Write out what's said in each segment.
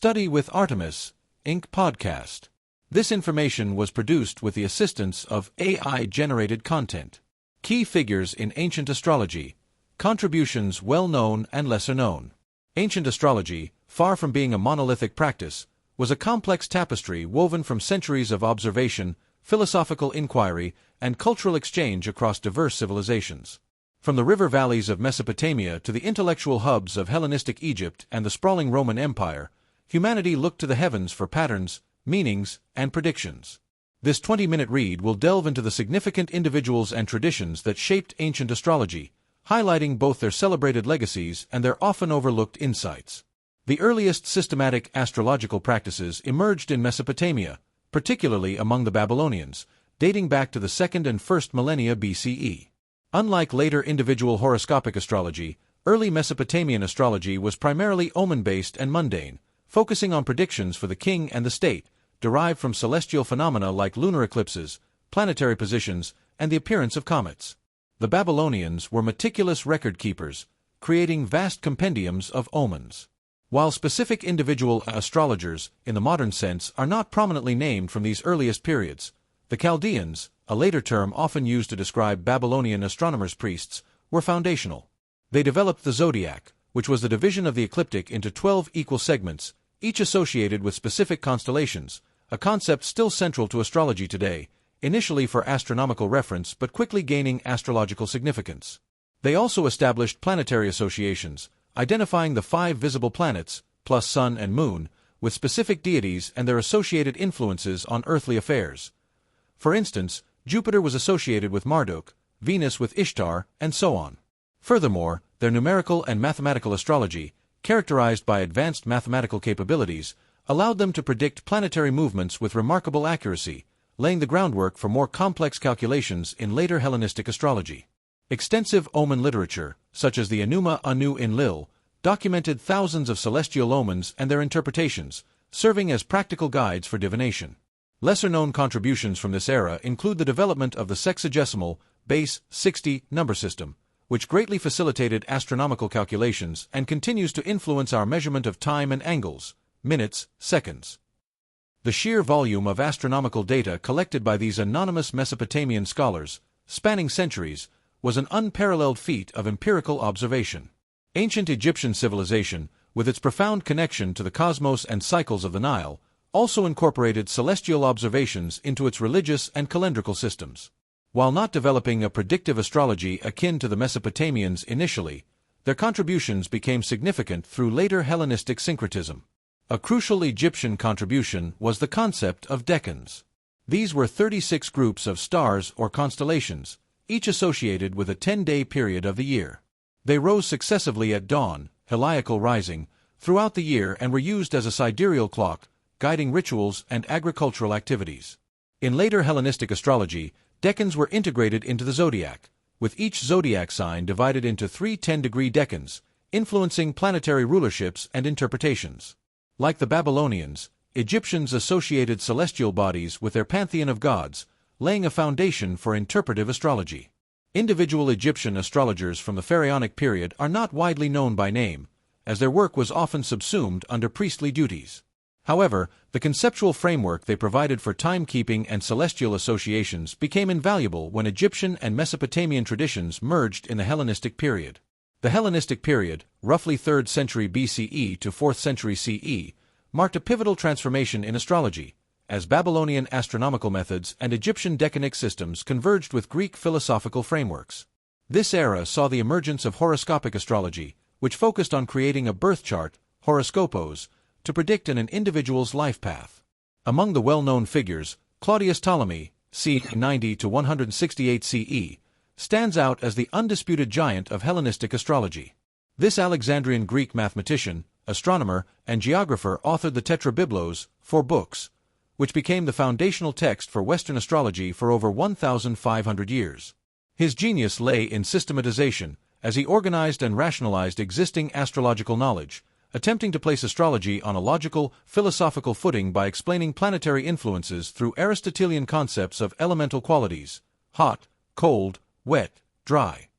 Study with Artemis, Inc. podcast. This information was produced with the assistance of AI-generated content. Key figures in ancient astrology. Contributions well known and lesser known. Ancient astrology, far from being a monolithic practice, was a complex tapestry woven from centuries of observation, philosophical inquiry, and cultural exchange across diverse civilizations. From the river valleys of Mesopotamia to the intellectual hubs of Hellenistic Egypt and the sprawling Roman Empire, humanity looked to the heavens for patterns, meanings, and predictions. This 20-minute read will delve into the significant individuals and traditions that shaped ancient astrology, highlighting both their celebrated legacies and their often overlooked insights. The earliest systematic astrological practices emerged in Mesopotamia, particularly among the Babylonians, dating back to the 2nd and 1st millennia BCE. Unlike later individual horoscopic astrology, early Mesopotamian astrology was primarily omen-based and mundane, focusing on predictions for the king and the state, derived from celestial phenomena like lunar eclipses, planetary positions, and the appearance of comets. The Babylonians were meticulous record-keepers, creating vast compendiums of omens. While specific individual astrologers, in the modern sense, are not prominently named from these earliest periods, the Chaldeans, a later term often used to describe Babylonian astronomers-priests, were foundational. They developed the zodiac, which was the division of the ecliptic into 12 equal segments, each associated with specific constellations, a concept still central to astrology today, initially for astronomical reference but quickly gaining astrological significance. They also established planetary associations, identifying the 5 visible planets, plus Sun and Moon, with specific deities and their associated influences on earthly affairs. For instance, Jupiter was associated with Marduk, Venus with Ishtar, and so on. Furthermore, their numerical and mathematical astrology, characterized by advanced mathematical capabilities, allowed them to predict planetary movements with remarkable accuracy, laying the groundwork for more complex calculations in later Hellenistic astrology. Extensive omen literature, such as the Enuma Anu Enlil, documented thousands of celestial omens and their interpretations, serving as practical guides for divination. Lesser-known contributions from this era include the development of the sexagesimal, base 60 number system, which greatly facilitated astronomical calculations and continues to influence our measurement of time and angles, minutes, seconds. The sheer volume of astronomical data collected by these anonymous Mesopotamian scholars, spanning centuries, was an unparalleled feat of empirical observation. Ancient Egyptian civilization, with its profound connection to the cosmos and cycles of the Nile, also incorporated celestial observations into its religious and calendrical systems. While not developing a predictive astrology akin to the Mesopotamians initially, their contributions became significant through later Hellenistic syncretism. A crucial Egyptian contribution was the concept of decans. These were 36 groups of stars or constellations, each associated with a 10-day period of the year. They rose successively at dawn, heliacal rising, throughout the year and were used as a sidereal clock, guiding rituals and agricultural activities. In later Hellenistic astrology, decans were integrated into the zodiac, with each zodiac sign divided into 3 10-degree decans, influencing planetary rulerships and interpretations. Like the Babylonians, Egyptians associated celestial bodies with their pantheon of gods, laying a foundation for interpretive astrology. Individual Egyptian astrologers from the pharaonic period are not widely known by name, as their work was often subsumed under priestly duties. However, the conceptual framework they provided for timekeeping and celestial associations became invaluable when Egyptian and Mesopotamian traditions merged in the Hellenistic period. The Hellenistic period, roughly 3rd century BCE to 4th century CE, marked a pivotal transformation in astrology, as Babylonian astronomical methods and Egyptian decanic systems converged with Greek philosophical frameworks. This era saw the emergence of horoscopic astrology, which focused on creating a birth chart, horoscopos, to predict an individual's life path. Among the well-known figures, Claudius Ptolemy, c. 90 to 168 CE, stands out as the undisputed giant of Hellenistic astrology. This Alexandrian Greek mathematician, astronomer, and geographer authored the Tetrabiblos, 4 books, which became the foundational text for Western astrology for over 1,500 years. His genius lay in systematization, as he organized and rationalized existing astrological knowledge, attempting to place astrology on a logical, philosophical footing by explaining planetary influences through Aristotelian concepts of elemental qualities: hot, cold, wet, dry.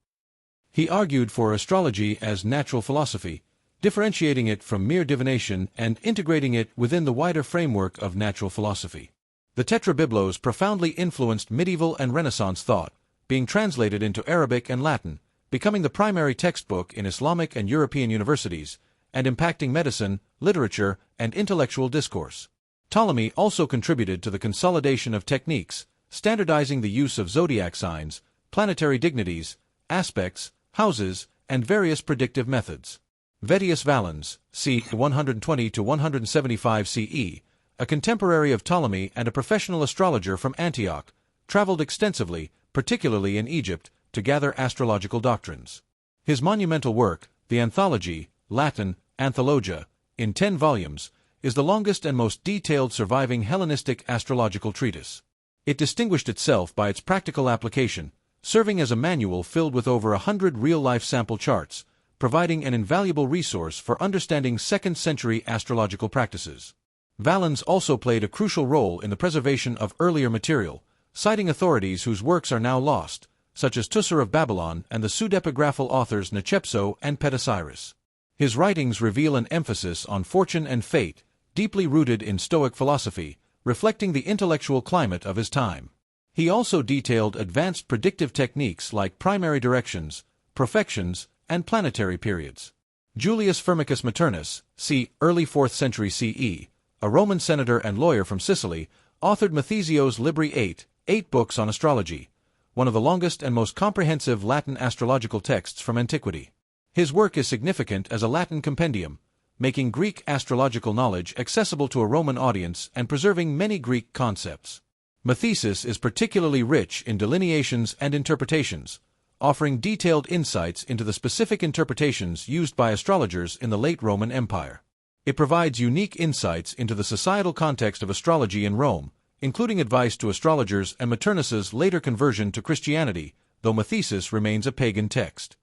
He argued for astrology as natural philosophy, differentiating it from mere divination and integrating it within the wider framework of natural philosophy. The Tetrabiblos profoundly influenced medieval and Renaissance thought, being translated into Arabic and Latin, becoming the primary textbook in Islamic and European universities, and impacting medicine, literature, and intellectual discourse. Ptolemy also contributed to the consolidation of techniques, standardizing the use of zodiac signs, planetary dignities, aspects, houses, and various predictive methods. Vettius Valens, c. 120 to 175 CE, a contemporary of Ptolemy and a professional astrologer from Antioch, traveled extensively, particularly in Egypt, to gather astrological doctrines. His monumental work, the Anthology, Latin, Anthologia, in 10 volumes, is the longest and most detailed surviving Hellenistic astrological treatise. It distinguished itself by its practical application, serving as a manual filled with over 100 real-life sample charts, providing an invaluable resource for understanding 2nd-century astrological practices. Valens also played a crucial role in the preservation of earlier material, citing authorities whose works are now lost, such as Tusser of Babylon and the pseudepigraphal authors Nechepso and Petasiris. His writings reveal an emphasis on fortune and fate, deeply rooted in Stoic philosophy, reflecting the intellectual climate of his time. He also detailed advanced predictive techniques like primary directions, profections, and planetary periods. Julius Firmicus Maternus, c. early 4th century CE, a Roman senator and lawyer from Sicily, authored Mathesio's Libri 8, 8 books on astrology, one of the longest and most comprehensive Latin astrological texts from antiquity. His work is significant as a Latin compendium, making Greek astrological knowledge accessible to a Roman audience and preserving many Greek concepts. Mathesis is particularly rich in delineations and interpretations, offering detailed insights into the specific interpretations used by astrologers in the late Roman Empire. It provides unique insights into the societal context of astrology in Rome, including advice to astrologers and Maternus's later conversion to Christianity, though Mathesis remains a pagan text.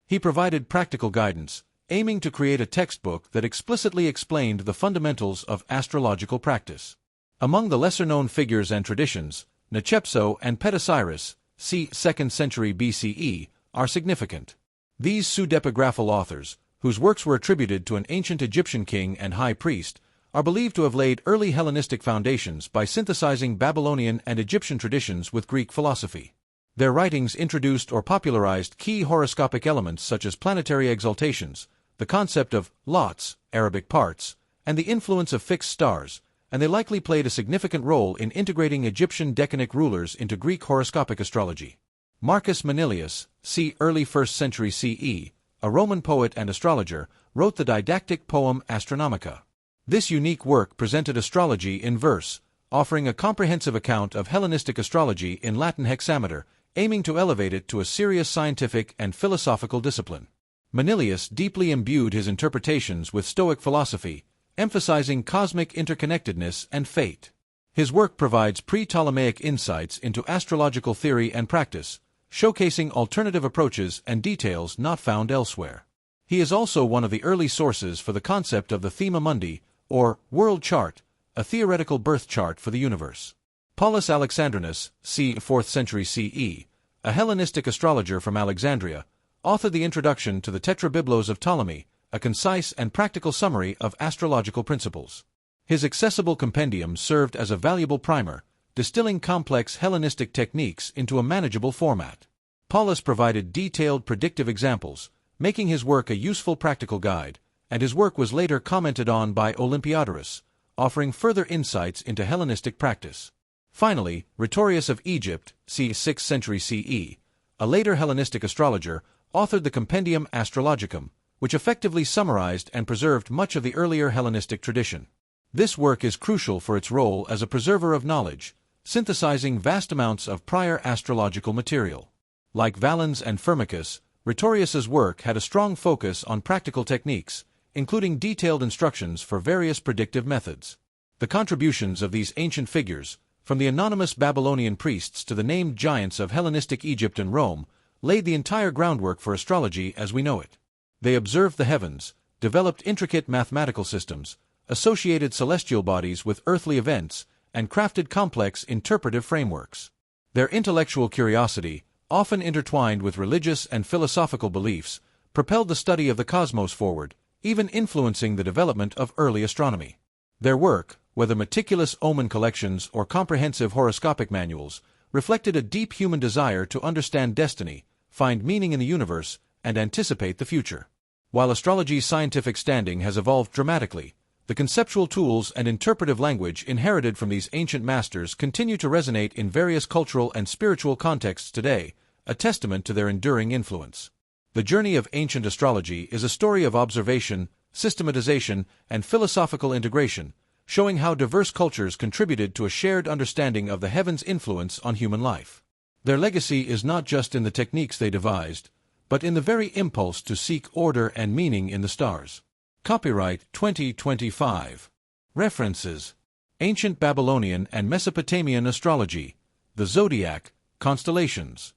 He provided practical guidance, aiming to create a textbook that explicitly explained the fundamentals of astrological practice. Among the lesser-known figures and traditions, Nechepso and Petasiris, c. 2nd century BCE, are significant. These pseudepigraphal authors, whose works were attributed to an ancient Egyptian king and high priest, are believed to have laid early Hellenistic foundations by synthesizing Babylonian and Egyptian traditions with Greek philosophy. Their writings introduced or popularized key horoscopic elements such as planetary exaltations, the concept of lots, Arabic parts, and the influence of fixed stars, and they likely played a significant role in integrating Egyptian decanic rulers into Greek horoscopic astrology. Marcus Manilius, c. early 1st century CE, a Roman poet and astrologer, wrote the didactic poem Astronomica. This unique work presented astrology in verse, offering a comprehensive account of Hellenistic astrology in Latin hexameter, aiming to elevate it to a serious scientific and philosophical discipline. Manilius deeply imbued his interpretations with Stoic philosophy, emphasizing cosmic interconnectedness and fate. His work provides pre-Ptolemaic insights into astrological theory and practice, showcasing alternative approaches and details not found elsewhere. He is also one of the early sources for the concept of the Thema Mundi, or world chart, a theoretical birth chart for the universe. Paulus Alexandrinus, c. 4th century CE, a Hellenistic astrologer from Alexandria, authored the introduction to the Tetrabiblos of Ptolemy, a concise and practical summary of astrological principles. His accessible compendium served as a valuable primer, distilling complex Hellenistic techniques into a manageable format. Paulus provided detailed predictive examples, making his work a useful practical guide, and his work was later commented on by Olympiodorus, offering further insights into Hellenistic practice. Finally, Rhetorius of Egypt, c. 6th century CE, a later Hellenistic astrologer, authored the Compendium Astrologicum, which effectively summarized and preserved much of the earlier Hellenistic tradition. This work is crucial for its role as a preserver of knowledge, synthesizing vast amounts of prior astrological material. Like Valens and Firmicus, Rhetorius's work had a strong focus on practical techniques, including detailed instructions for various predictive methods. The contributions of these ancient figures, from the anonymous Babylonian priests to the named giants of Hellenistic Egypt and Rome, laid the entire groundwork for astrology as we know it. They observed the heavens, developed intricate mathematical systems, associated celestial bodies with earthly events, and crafted complex interpretive frameworks. Their intellectual curiosity, often intertwined with religious and philosophical beliefs, propelled the study of the cosmos forward, even influencing the development of early astronomy. Their work, whether meticulous omen collections or comprehensive horoscopic manuals, reflected a deep human desire to understand destiny, find meaning in the universe, and anticipate the future. While astrology's scientific standing has evolved dramatically, the conceptual tools and interpretive language inherited from these ancient masters continue to resonate in various cultural and spiritual contexts today, a testament to their enduring influence. The journey of ancient astrology is a story of observation, systematization, and philosophical integration, showing how diverse cultures contributed to a shared understanding of the heavens' influence on human life. Their legacy is not just in the techniques they devised, but in the very impulse to seek order and meaning in the stars. Copyright 2025. References: Ancient Babylonian and Mesopotamian Astrology, the Zodiac, Constellations.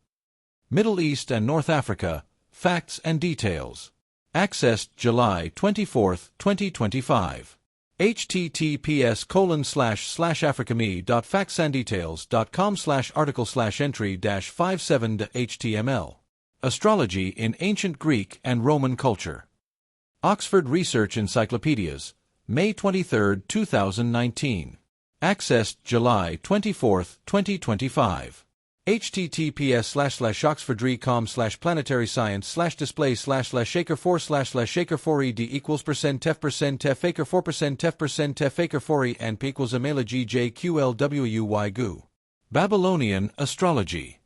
Middle East and North Africa, Facts and Details. Accessed July 24, 2025. https://africami.factsanddetails.com/article/entry-57-html. Astrology in Ancient Greek and Roman Culture. Oxford Research Encyclopedias, May 23, 2019. Accessed July 24, 2025. https://shaker4/planetary-science/display/shaker4/tef%tef4% tef/shaker4%tef/faker4e&p=amela-gj-qlwy-gu. Babylonian Astrology.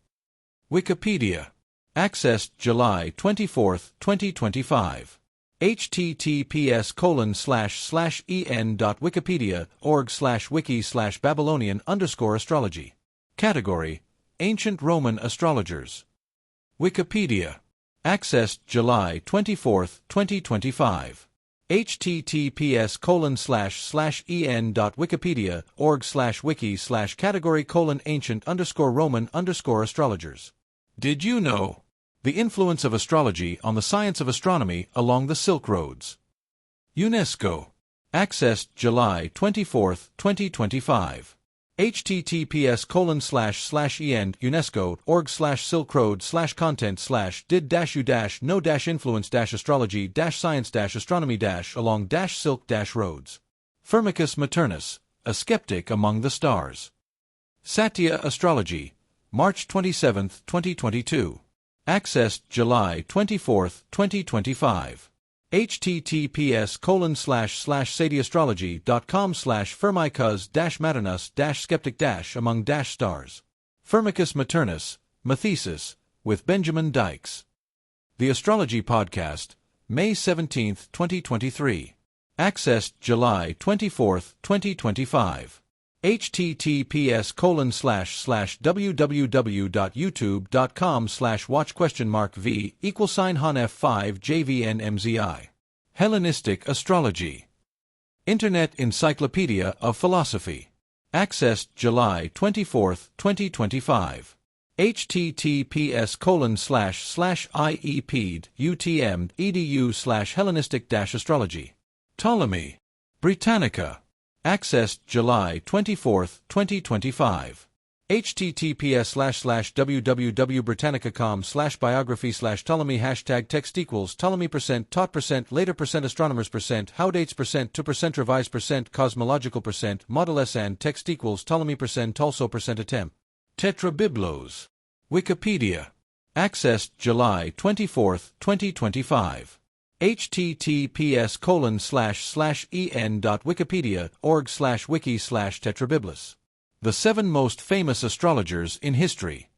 Wikipedia. Accessed July 24, 2025. https://en.wikipedia.org/wiki/babylonian_astrology. Category: Ancient Roman Astrologers. Wikipedia. Accessed July 24, 2025. https://en.wikipedia.org/wiki/category:"ancient_Roman_astrologers." Did you know? The influence of astrology on the science of astronomy along the Silk Roads. UNESCO. Accessed July 24, 2025. https://en.unesco.org/silk road/content/did-dash-no-influence-astronomy-along-silk-roads. Firmicus Maternus, a skeptic among the stars. Satya Astrology, March 27, 2022. Accessed July 24, 2025. https://sadiastrology.com/firmicus-maternus-skeptic-among-stars. Firmicus Maternus, Mathesis, with Benjamin Dykes. The Astrology Podcast, May 17, 2023. Accessed July 24, 2025. https://www.youtube.com/watch?v=hanf5jvnmzi. Hellenistic Astrology. Internet Encyclopedia of Philosophy. Accessed July 24, 2025. https://ieped.utm.edu/Hellenistic-astrology. Ptolemy. Britannica. Accessed July 24, 2025. https://www.britannica.com/biography/Ptolemy #text equals Ptolemy %taught %later %astronomers %how dates %2% revised %cosmological %model s and text equals Ptolemy %also %attempt. Tetrabiblos. Wikipedia. Accessed July 24, 2025. https://en.wikipedia.org/wiki/tetrabiblos. The 7 most famous astrologers in history.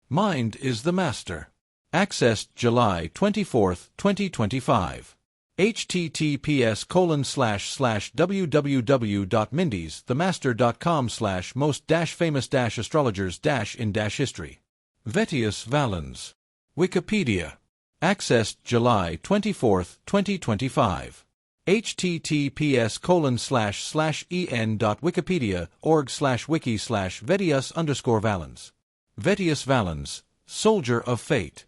Mind is the master. Accessed July 24, 2025. https://www.mindisthemaster.com/most-famous-astrologers-in-history. Vettius Valens. Wikipedia. Accessed July 24, 2025. https://en.wikipedia.org/wiki/Vettius_Valens. Vettius Valens, Soldier of Fate.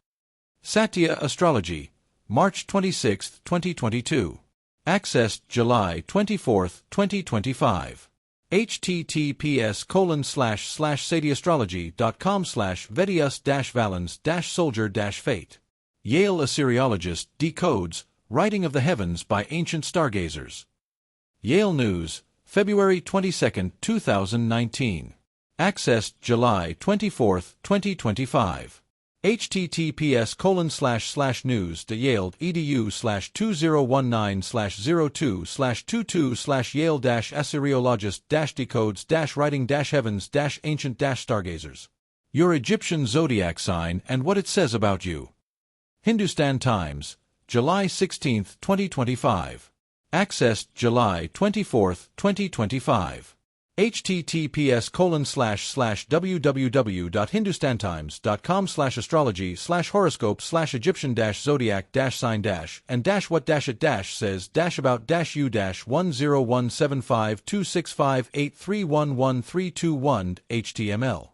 Satya Astrology, March 26, 2022. Accessed July 24, 2025. https://sadiastrology.com/Vettius-Valens-Soldier-Fate. Yale Assyriologist decodes Writing of the Heavens by Ancient Stargazers. Yale News, February 22, 2019. Accessed July 24, 2025. https://news.yale.edu/2019/02/Yale-Assyriologist-decodes-writing-heavens-ancient-stargazers. Your Egyptian zodiac sign and what it says about you. Hindustan Times, July 16, 2025. Accessed July 24, 2025. https://www.hindustantimes.com/astrology/horoscope/egyptian-zodiac-sign-and-what-it-says-about-u-10175265831131 HTML